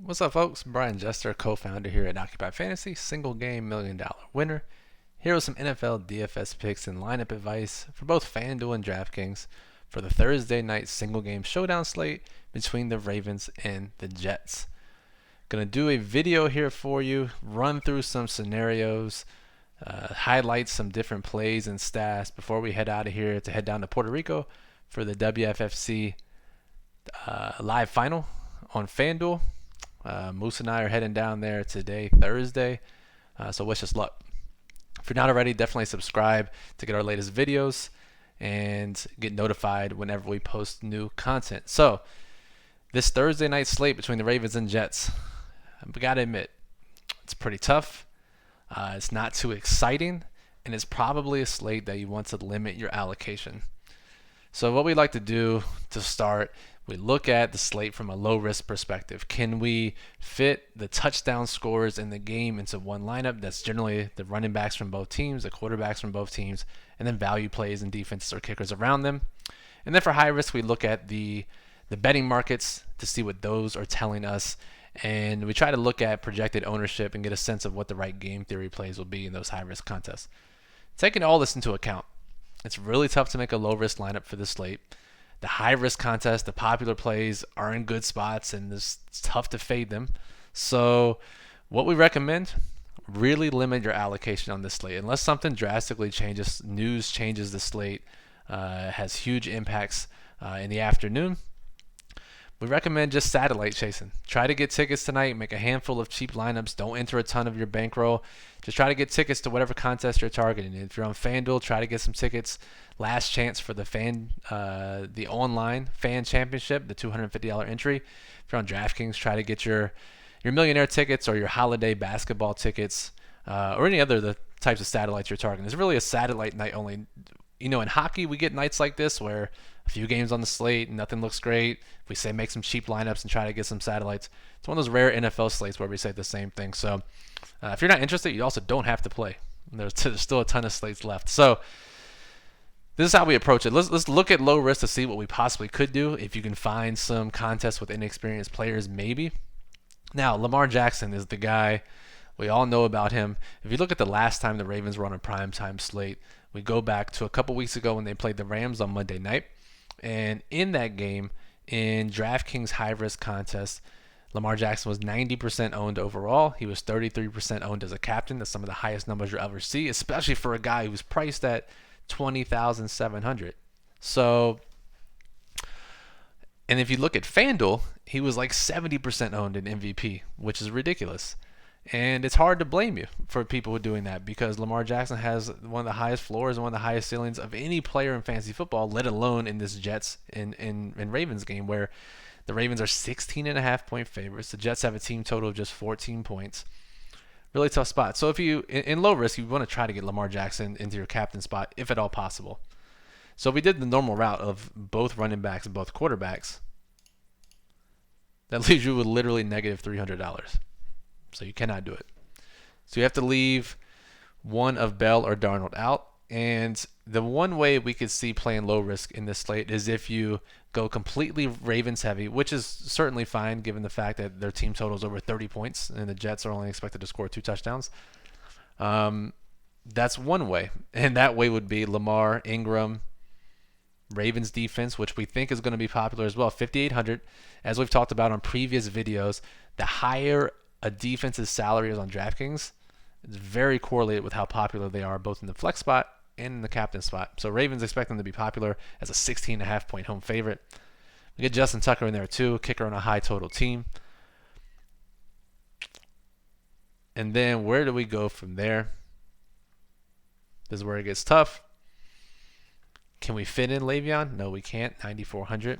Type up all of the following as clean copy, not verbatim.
What's up, folks? Brian Jester, co-founder here at Occupy Fantasy, single game $1 million winner. Here with some NFL DFS picks and lineup advice for both FanDuel and DraftKings for the Thursday night single game showdown slate between the Ravens and the Jets. Gonna do a video here for you, run through some scenarios, highlight some different plays and stats before we head out of here to head down to Puerto Rico for the WFFC live final on FanDuel. Moose and I are heading down there today, Thursday, so wish us luck. If you're not already, definitely subscribe to get our latest videos and get notified whenever we post new content. So, this Thursday night slate between the Ravens and Jets, we gotta admit, it's pretty tough. It's not too exciting, and it's probably a slate that you want to limit your allocation. So what we like to do to start, we look at the slate from a low risk perspective. Can we fit the touchdown scores in the game into one lineup? That's generally the running backs from both teams, the quarterbacks from both teams, and then value plays and defenses or kickers around them. And then for high risk, we look at the betting markets to see what those are telling us. And we try to look at projected ownership and get a sense of what the right game theory plays will be in those high risk contests. Taking all this into account, it's really tough to make a low risk lineup for this slate. The high risk contest, the popular plays are in good spots, and it's tough to fade them. So, what we recommend, really limit your allocation on this slate. Unless something drastically changes, news changes the slate, has huge impacts in the afternoon, we recommend just satellite chasing. Try to get tickets tonight, make a handful of cheap lineups. Don't enter a ton of your bankroll. Just try to get tickets to whatever contest you're targeting. If you're on FanDuel, try to get some tickets. Last chance for the online fan championship, the $250 entry. If you're on DraftKings, try to get your millionaire tickets or your holiday basketball tickets, or any other the types of satellites you're targeting. It's really a satellite night only. In hockey, we get nights like this where a few games on the slate, nothing looks great. We say make some cheap lineups and try to get some satellites. It's one of those rare NFL slates where we say the same thing. So if you're not interested, you also don't have to play. There's still a ton of slates left. So this is how we approach it. Let's look at low risk to see what we possibly could do. If you can find some contests with inexperienced players, maybe. Now, Lamar Jackson is the guy. We all know about him. If you look at the last time the Ravens were on a primetime slate, we go back to a couple weeks ago when they played the Rams on Monday night. And in that game, in DraftKings high-risk contest, Lamar Jackson was 90% owned overall. He was 33% owned as a captain. That's some of the highest numbers you'll ever see, especially for a guy who's priced at $20,700. So, and if you look at FanDuel, he was like 70% owned in MVP, which is ridiculous. And it's hard to blame you for people who are doing that because Lamar Jackson has one of the highest floors and one of the highest ceilings of any player in fantasy football, let alone in this Jets and Ravens game where the Ravens are 16.5-point favorites. The Jets have a team total of just 14 points. Really tough spot. So if you, in low risk, you want to try to get Lamar Jackson into your captain spot if at all possible. So if we did the normal route of both running backs and both quarterbacks, that leaves you with literally negative $300. So you cannot do it. So you have to leave one of Bell or Darnold out. And the one way we could see playing low risk in this slate is if you go completely Ravens heavy, which is certainly fine given the fact that their team total is over 30 points and the Jets are only expected to score 2 touchdowns. That's one way. And that way would be Lamar, Ingram, Ravens defense, which we think is going to be popular as well. 5,800. As we've talked about on previous videos, the higher a defense's salary is on DraftKings, it's very correlated with how popular they are both in the flex spot and in the captain spot. So Ravens expect them to be popular as a 16.5-point home favorite. We get Justin Tucker in there too, kicker on a high total team. And then where do we go from there? This is where it gets tough. Can we fit in Le'Veon? No, we can't. 9,400.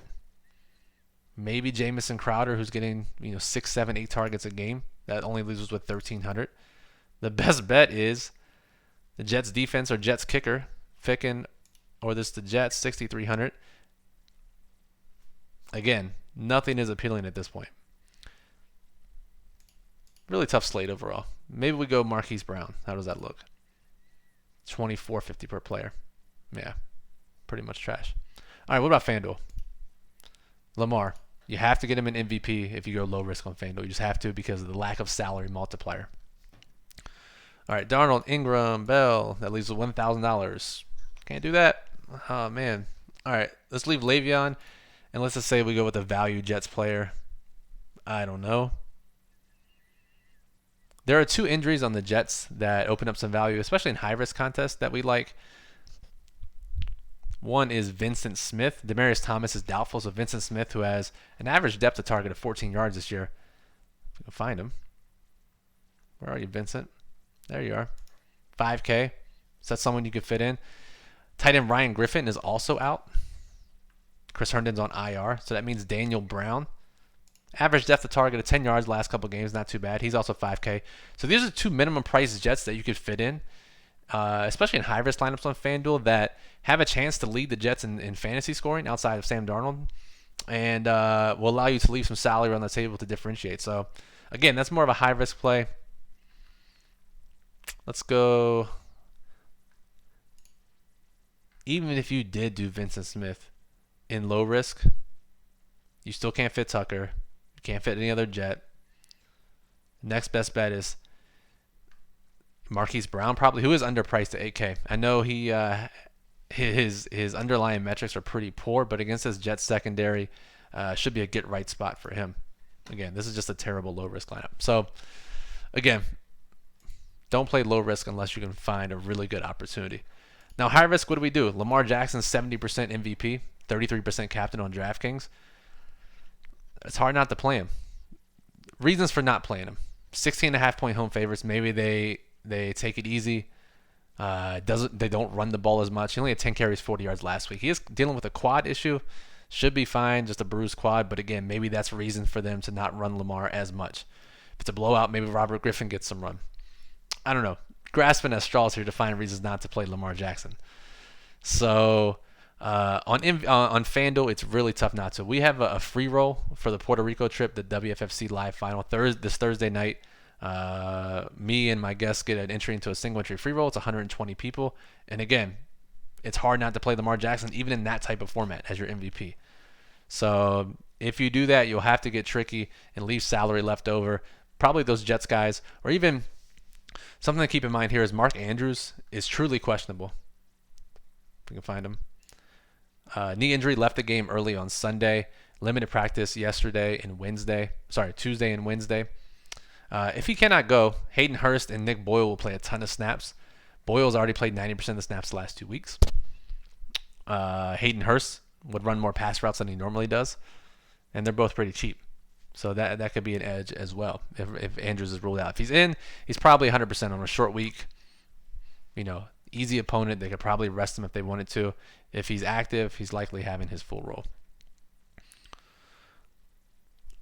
Maybe Jamison Crowder, who's getting 6, 7, 8 targets a game. That only leaves us with 1,300. The best bet is the Jets defense or Jets kicker, Ficken, or the Jets, 6,300. Again, nothing is appealing at this point. Really tough slate overall. Maybe we go Marquis Brown. How does that look? 24.50 per player. Yeah, pretty much trash. All right, what about FanDuel? Lamar. You have to get him an MVP if you go low risk on FanDuel. You just have to because of the lack of salary multiplier. All right, Darnold, Ingram, Bell. That leaves with $1,000. Can't do that. Oh, man. All right, let's leave Le'Veon, and let's just say we go with a value Jets player. I don't know. There are 2 injuries on the Jets that open up some value, especially in high-risk contests that we like. One is Vincent Smith. Demaryius Thomas is doubtful, so Vincent Smith, who has an average depth of target of 14 yards this year. We can find him. Where are you, Vincent? There you are. 5K. Is that someone you could fit in? Tight end Ryan Griffin is also out. Chris Herndon's on IR, so that means Daniel Brown. Average depth of target of 10 yards last couple games, not too bad. He's also 5K. So these are 2 minimum price Jets that you could fit in, especially in high-risk lineups on FanDuel that have a chance to lead the Jets in fantasy scoring outside of Sam Darnold, and will allow you to leave some salary on the table to differentiate. So, again, that's more of a high-risk play. Let's go. Even if you did do Vincent Smith in low risk, you still can't fit Tucker. You can't fit any other Jet. Next best bet is Marquis Brown, probably, who is underpriced at 8K. I know he his underlying metrics are pretty poor, but against this Jets secondary, should be a get right spot for him. Again, this is just a terrible low risk lineup. So, again, don't play low risk unless you can find a really good opportunity. Now, high risk, what do we do? Lamar Jackson, 70% MVP, 33% captain on DraftKings. It's hard not to play him. Reasons for not playing him: 16.5 point home favorites. Maybe they take it easy. They don't run the ball as much. He only had 10 carries, 40 yards last week. He is dealing with a quad issue. Should be fine, just a bruised quad. But again, maybe that's a reason for them to not run Lamar as much. If it's a blowout, maybe Robert Griffin gets some run. I don't know. Grasping at straws here to find reasons not to play Lamar Jackson. So on FanDuel, it's really tough not to. We have a free roll for the Puerto Rico trip, the WFFC Live Final, this Thursday night. Me and my guests get an entry into a single entry free roll. It's 120 people. And again, it's hard not to play Lamar Jackson, even in that type of format, as your MVP. So if you do that, you'll have to get tricky and leave salary left over. Probably those Jets guys, or even something to keep in mind here is Mark Andrews is truly questionable. If we can find him. Knee injury, left the game early on Sunday. Limited practice Tuesday and Wednesday. If he cannot go, Hayden Hurst and Nick Boyle will play a ton of snaps. Boyle's already played 90% of the snaps the last 2 weeks. Hayden Hurst would run more pass routes than he normally does. And they're both pretty cheap. So that could be an edge as well if Andrews is ruled out. If he's in, he's probably 100% on a short week. Easy opponent. They could probably rest him if they wanted to. If he's active, he's likely having his full role.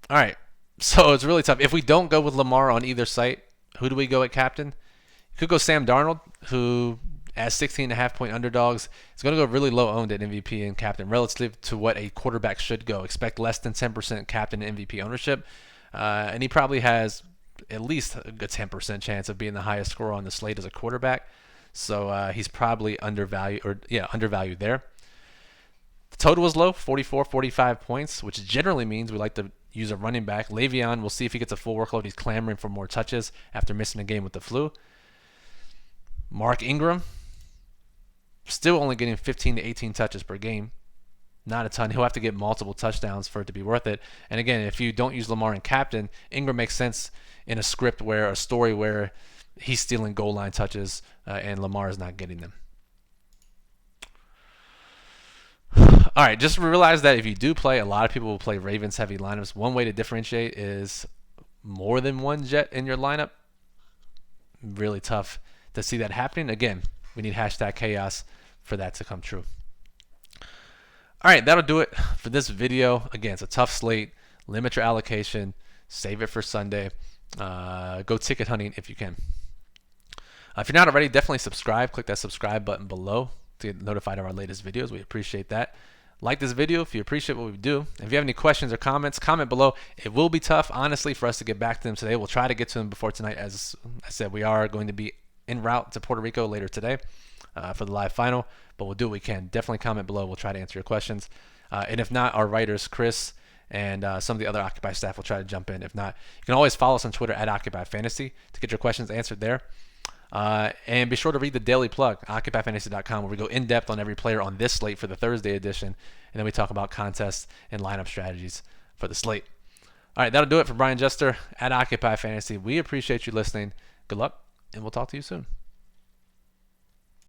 All right. So it's really tough. If we don't go with Lamar on either site, who do we go at captain? You could go Sam Darnold, who as 16.5 point underdogs is going to go really low owned at MVP and captain relative to what a quarterback should go. Expect less than 10% captain and MVP ownership. And he probably has at least a good 10% chance of being the highest scorer on the slate as a quarterback. So he's probably undervalued there. The total is low, 44, 45 points, which generally means we like to use a running back. Le'Veon, we'll see if he gets a full workload. He's clamoring for more touches after missing a game with the flu. Mark Ingram, still only getting 15 to 18 touches per game. Not a ton. He'll have to get multiple touchdowns for it to be worth it. And again, if you don't use Lamar in captain, Ingram makes sense in a story where he's stealing goal line touches and Lamar is not getting them. All right, just realize that if you do play, a lot of people will play Ravens heavy lineups. One way to differentiate is more than one Jet in your lineup. Really tough to see that happening. Again, we need #chaos for that to come true. All right, that'll do it for this video. Again, it's a tough slate. Limit your allocation. Save it for Sunday. Go ticket hunting if you can. If you're not already, definitely subscribe. Click that subscribe button below to get notified of our latest videos. We appreciate that. Like this video if you appreciate what we do. If you have any questions or comments, comment below. It will be tough, honestly, for us to get back to them today. We'll try to get to them before tonight. As I said, we are going to be en route to Puerto Rico later today for the live final, but we'll do what we can. Definitely comment below. We'll try to answer your questions. And if not, our writers, Chris and some of the other Occupy staff will try to jump in. If not, you can always follow us on Twitter at Occupy Fantasy to get your questions answered there. And be sure to read the daily plug, occupyfantasy.com, where we go in depth on every player on this slate for the Thursday edition, and then we talk about contests and lineup strategies for the slate. All right, that'll do it for Brian Jester at Occupy Fantasy. We appreciate you listening. Good luck, and we'll talk to you soon.